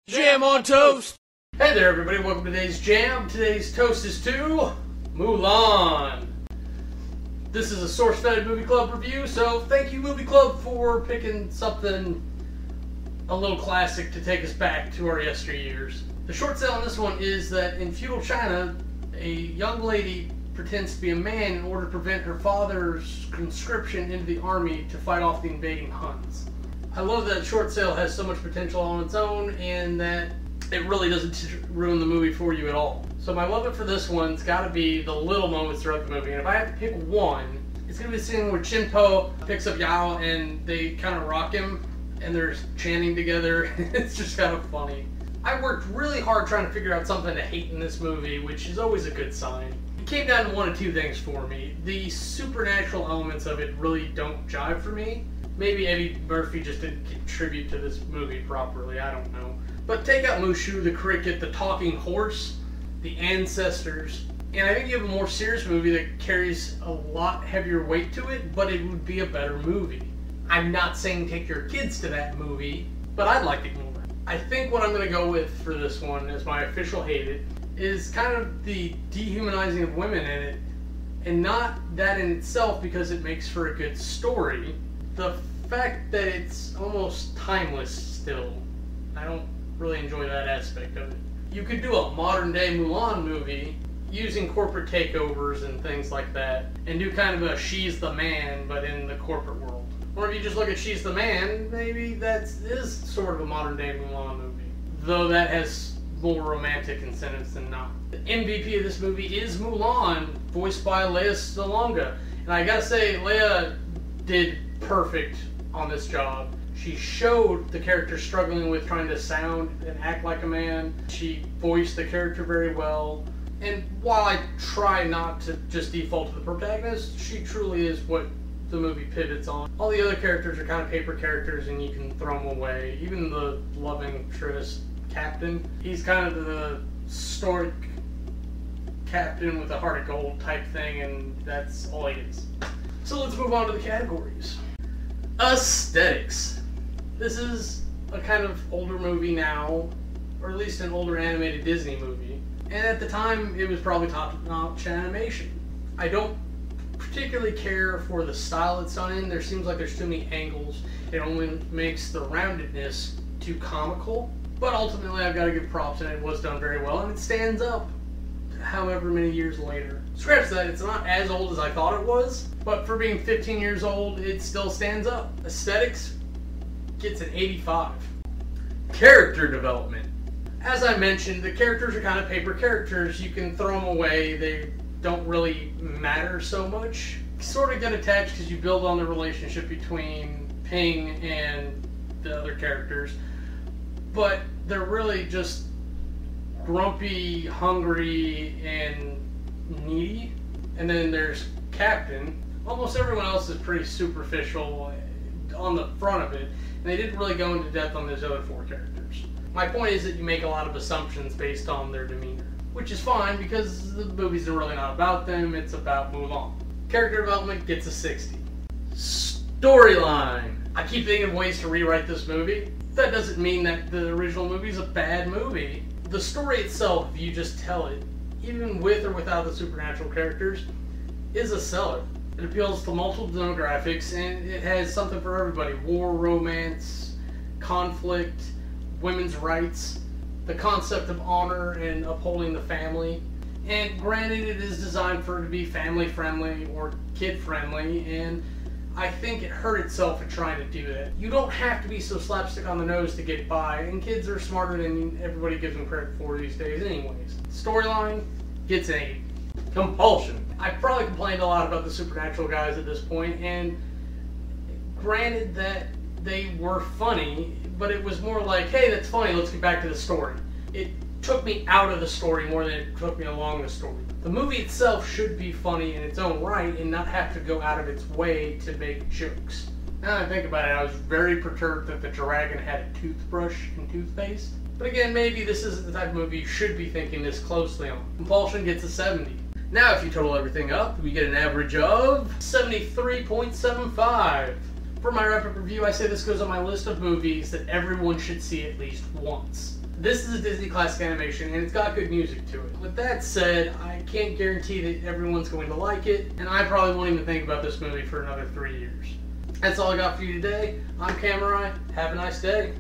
Jam on toast! Hey there everybody, welcome to today's jam. Today's toast is to Mulan. This is a SourceFed Movie Club review, so thank you Movie Club for picking something a little classic to take us back to our yesteryears. The short sale on this one is that in feudal China, a young lady pretends to be a man in order to prevent her father's conscription into the army to fight off the invading Huns. I love that short sale has so much potential on its own and that it really doesn't ruin the movie for you at all. So my love it for this one's got to be the little moments throughout the movie. And if I have to pick one, it's going to be the scene where Chin Po picks up Yao and they kind of rock him and they're chanting together. It's just kind of funny. I worked really hard trying to figure out something to hate in this movie, which is always a good sign. It came down to one of two things for me. The supernatural elements of it really don't jive for me. Maybe Eddie Murphy just didn't contribute to this movie properly, I don't know. But take out Mushu, the cricket, the talking horse, the ancestors, and I think you have a more serious movie that carries a lot heavier weight to it, but it would be a better movie. I'm not saying take your kids to that movie, but I'd like it more. I think what I'm going to go with for this one as my official hate it is kind of the dehumanizing of women in it, and not that in itself because it makes for a good story. The fact that it's almost timeless still. I don't really enjoy that aspect of it. You could do a modern day Mulan movie using corporate takeovers and things like that and do kind of a She's the Man but in the corporate world. Or if you just look at She's the Man, maybe that is sort of a modern day Mulan movie. Though that has more romantic incentives than not. The MVP of this movie is Mulan, voiced by Lea Salonga. And I gotta say, Lea did perfect on this job. She showed the character struggling with trying to sound and act like a man. She voiced the character very well. And while I try not to just default to the protagonist, she truly is what the movie pivots on. All the other characters are kind of paper characters and you can throw them away. Even the love interest captain, he's kind of the stoic captain with a heart of gold type thing, and that's all he is. So let's move on to the categories. Aesthetics. This is a kind of older movie now, or at least an older animated Disney movie. And at the time, it was probably top-notch animation. I don't particularly care for the style it's done in. There seems like there's too many angles. It only makes the roundedness too comical. But ultimately, I've got to give props, and it was done very well, and it stands up however many years later. Scratch that, it's not as old as I thought it was, but for being 15 years old, it still stands up. Aesthetics gets an 85. Character development. As I mentioned, the characters are kind of paper characters. You can throw them away. They don't really matter so much. You sort of get attached because you build on the relationship between Ping and the other characters, but they're really just grumpy, hungry, and needy. And then there's Captain. Almost everyone else is pretty superficial on the front of it, and they didn't really go into depth on those other four characters. My point is that you make a lot of assumptions based on their demeanor, which is fine because the movies are really not about them, it's about Mulan. Character development gets a 60. Storyline. I keep thinking of ways to rewrite this movie. That doesn't mean that the original movie is a bad movie. The story itself, if you just tell it, even with or without the supernatural characters, is a seller. It appeals to multiple demographics and it has something for everybody. War, romance, conflict, women's rights, the concept of honor and upholding the family. And granted, it is designed for it to be family friendly or kid friendly, and I think it hurt itself in trying to do that. You don't have to be so slapstick on the nose to get by, and kids are smarter than everybody gives them credit for these days anyways. Storyline gets an 8. Compulsion. I probably complained a lot about the supernatural guys at this point, and granted that they were funny, but it was more like, hey, that's funny, let's get back to the story. It took me out of the story more than it took me along the story. The movie itself should be funny in its own right and not have to go out of its way to make jokes. Now that I think about it, I was very perturbed that the dragon had a toothbrush and toothpaste. But again, maybe this isn't the type of movie you should be thinking this closely on. Compulsion gets a 70. Now if you total everything up, we get an average of 73.75. For my wrap-up review, I say this goes on my list of movies that everyone should see at least once. This is a Disney classic animation, and it's got good music to it. With that said, I can't guarantee that everyone's going to like it, and I probably won't even think about this movie for another 3 years. That's all I got for you today. I'm Cameron. Have a nice day.